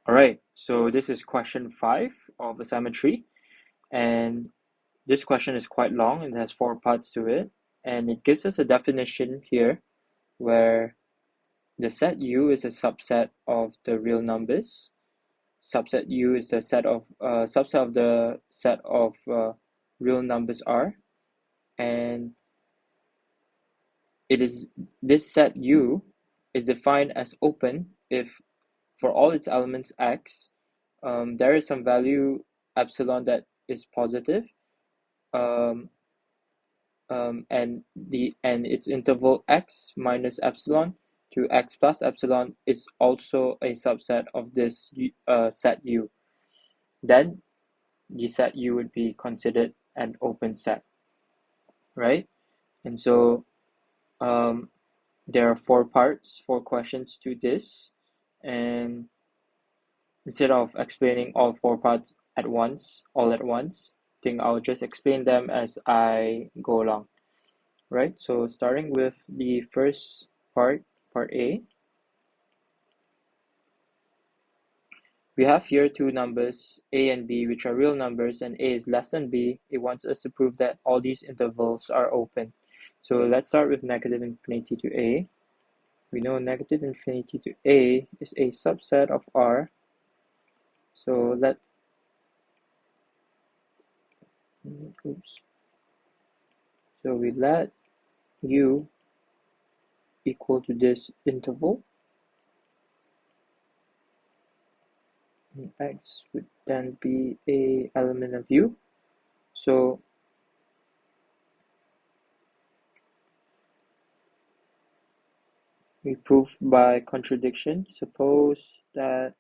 All right, so this is question 5 of assignment 3, and this question is quite long and has 4 parts to it, and it gives us a definition here where the set U is a subset of the real numbers. Subset U is the subset of the set of real numbers R, and it is this set U is defined as open if for all its elements x, there is some value epsilon that is positive, um, and its interval x minus epsilon to x plus epsilon is also a subset of this set U. Then the set U would be considered an open set, right? And so there are 4 questions to this, and instead of explaining all 4 parts all at once, I think I'll just explain them as I go along, right? So starting with the first part A, we have here two numbers, A and B, which are real numbers, and A is less than B. It wants us to prove that all these intervals are open. So let's start with negative infinity to A. We know negative infinity to A is a subset of R. So we let U equal to this interval, and X would then be a element of U. So we prove by contradiction. Suppose that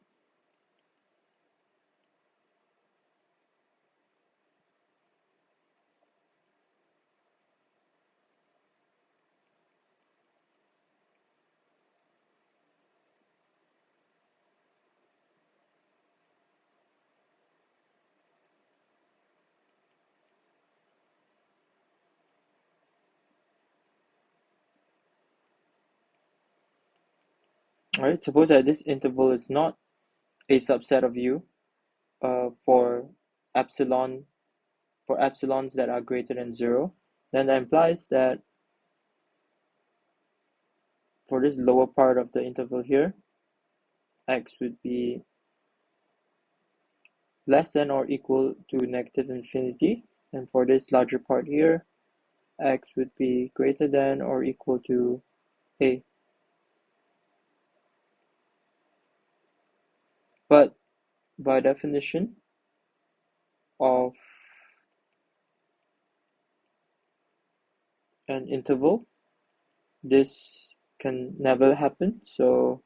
suppose that this interval is not a subset of U for epsilon for epsilons that are greater than 0, then that implies that for this lower part of the interval here, X would be less than or equal to negative infinity, and for this larger part here, X would be greater than or equal to A. But by definition of an interval, this can never happen, so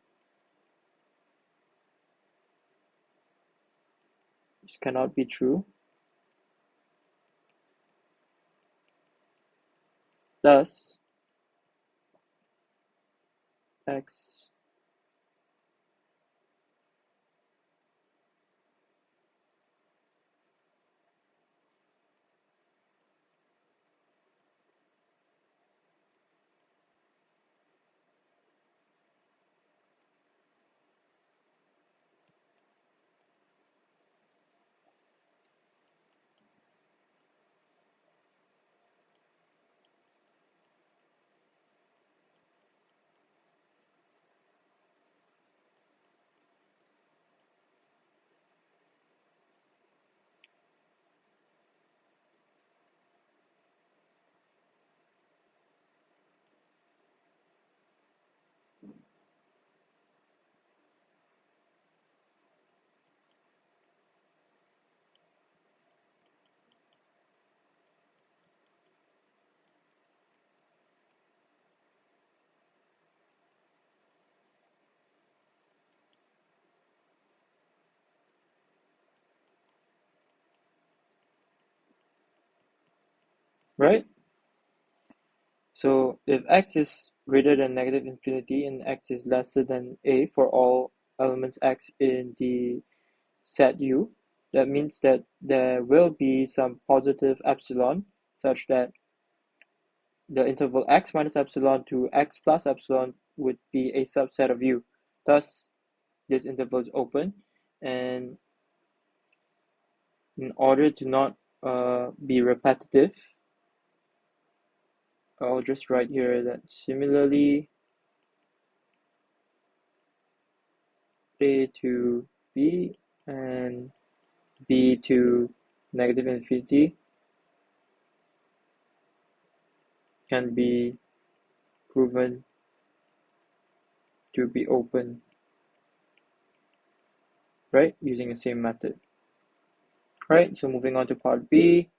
this cannot be true. Thus, X right? So if X is greater than negative infinity and X is lesser than A for all elements X in the set U, that means that there will be some positive epsilon such that the interval X minus epsilon to X plus epsilon would be a subset of U. Thus, this interval is open. And in order to not be repetitive, I'll just write here that similarly a to b and b to negative infinity can be proven to be open, right? Using the same method. Right, so moving on to part B,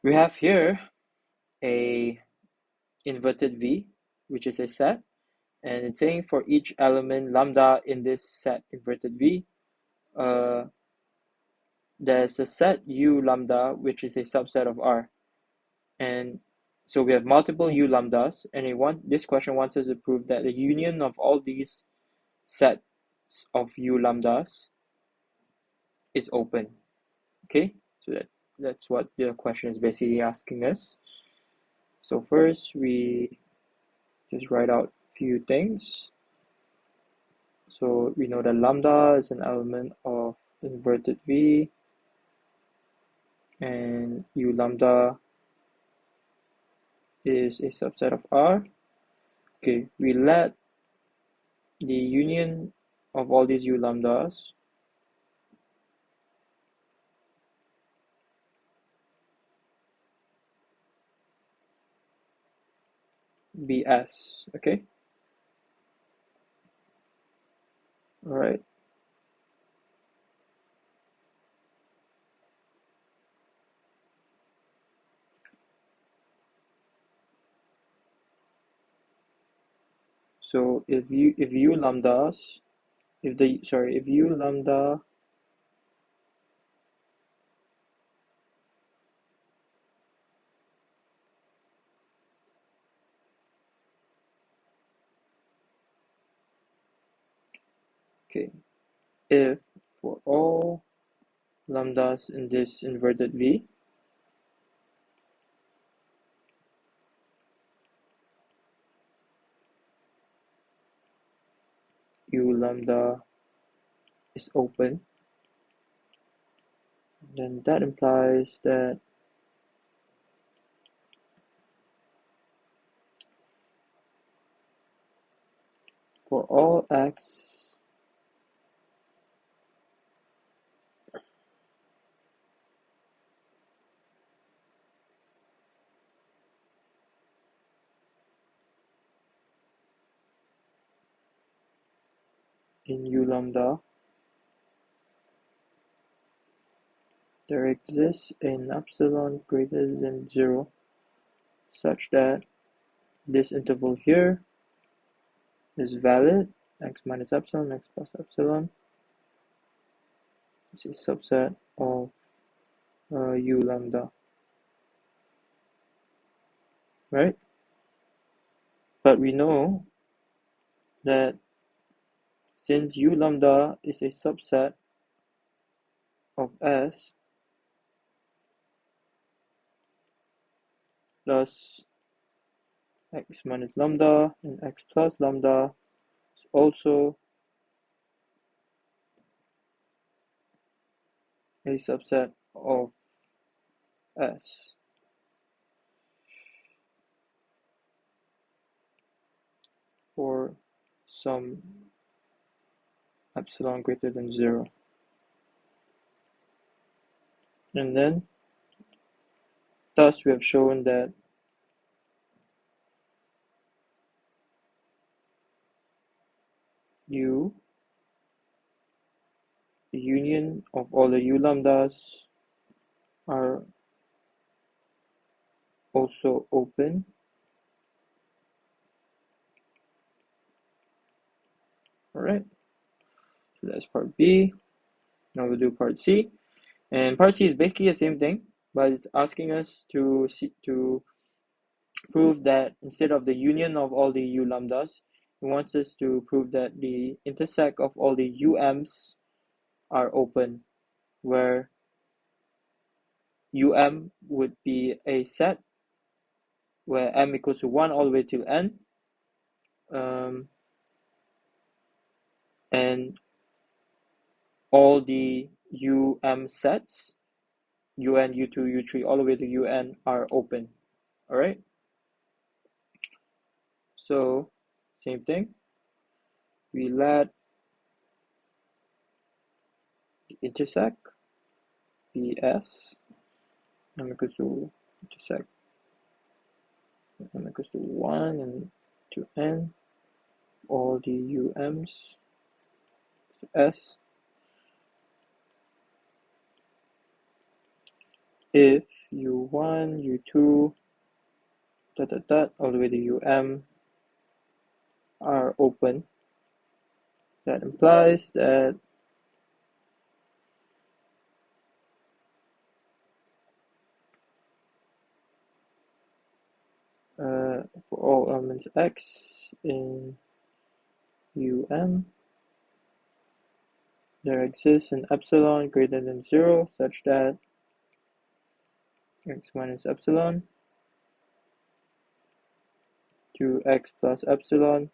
we have here a inverted V, which is a set, and it's saying for each element lambda in this set inverted V, there's a set U lambda, which is a subset of R. And so we have multiple U lambdas, and this question wants us to prove that the union of all these sets of U lambdas is open. Okay, so that's what the question is basically asking us. So first we just write out a few things. So we know that lambda is an element of inverted V, and U lambda is a subset of R. Okay, we let the union of all these U lambdas be S. Okay, all right. So if U lambdas, if U lambda okay, if for all lambdas in this inverted V, U lambda is open, then that implies that for all x in U lambda, there exists an epsilon greater than 0 such that this interval here is valid, x minus epsilon, x plus epsilon. It's a subset of U lambda, right? But we know that since U lambda is a subset of S, thus x minus lambda and x plus lambda is also a subset of S for some epsilon greater than 0. And then, thus we have shown that U, the union of all the U lambdas are also open. Alright, so that's part B. Now we'll do part C. And part C is basically the same thing, but it's asking us to prove that instead of the union of all the U lambdas, it wants us to prove that the intersect of all the UMs are open, where UM would be a set where m equals to 1 all the way till n, and all the UM sets, UN, U2, U3, all the way to UN are open. All right. So same thing. We let the intersect be S, m equals to intersect m equals to 1 and to n, all the UMs to S, if U1, U2, all the way to UM are open. That implies that for all elements X in UM, there exists an epsilon greater than 0 such that X minus epsilon to X plus epsilon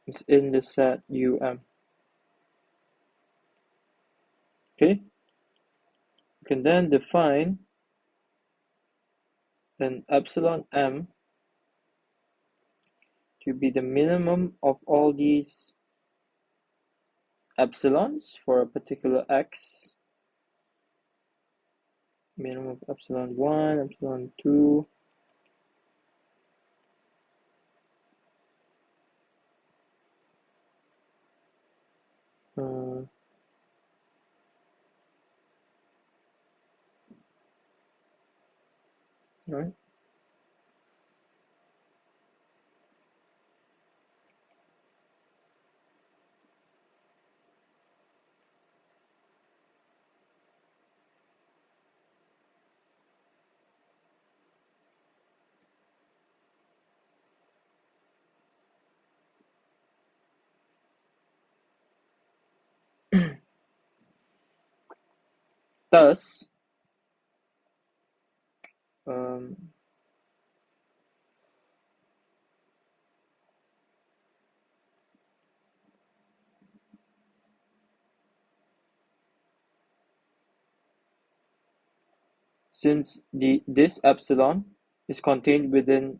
is in the set UM. Okay, you can then define an epsilon m to be the minimum of all these epsilons for a particular X, minimum of epsilon 1, epsilon 2, right? Thus, um, since this epsilon is contained within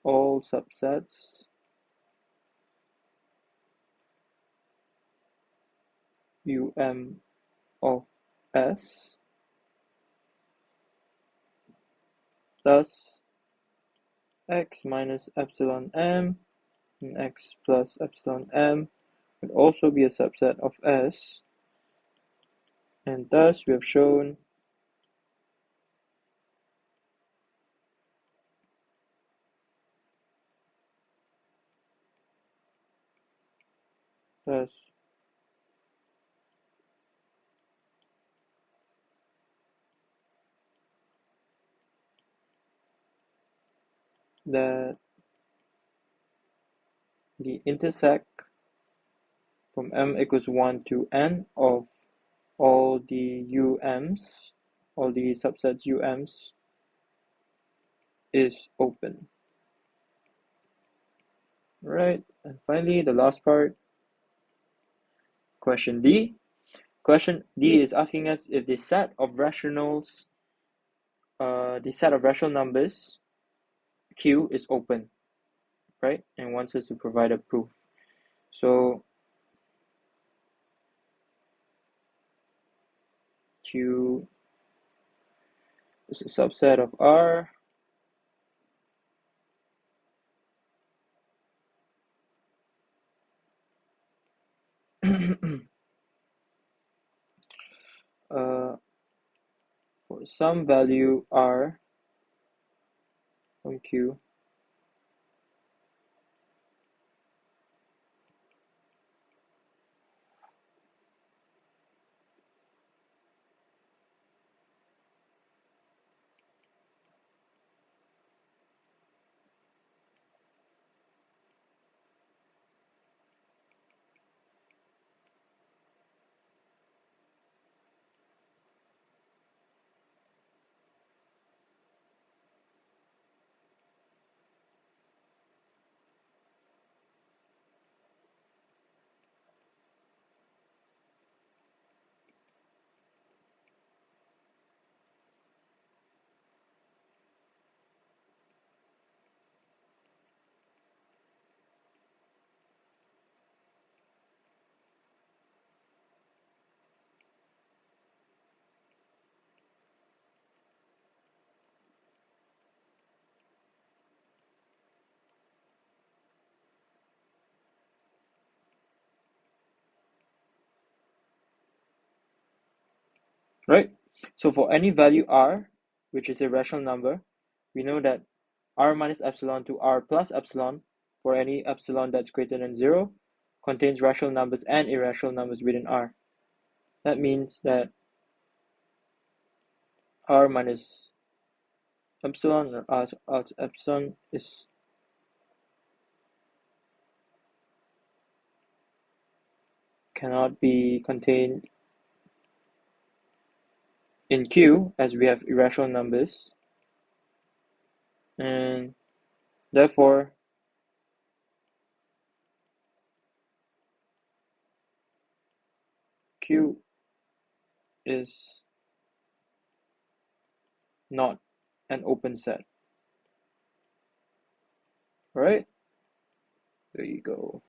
all subsets Um of S, thus X minus epsilon m and X plus epsilon m would also be a subset of S, and thus we have shown thus that the intersect from m equals 1 to n of all the UMs, all the subsets UMs is open. Right, and finally the last part, question D. Question D is asking us if the set of rational numbers Q is open, right? And wants us to provide a proof. So Q is a subset of R. For some value R from Q, right? So for any value r, which is a rational number, we know that r minus epsilon to r plus epsilon for any epsilon that's greater than 0 contains rational numbers and irrational numbers within r. That means that r minus epsilon or r epsilon is cannot be contained in Q as we have irrational numbers, and therefore Q is not an open set. Right? There you go.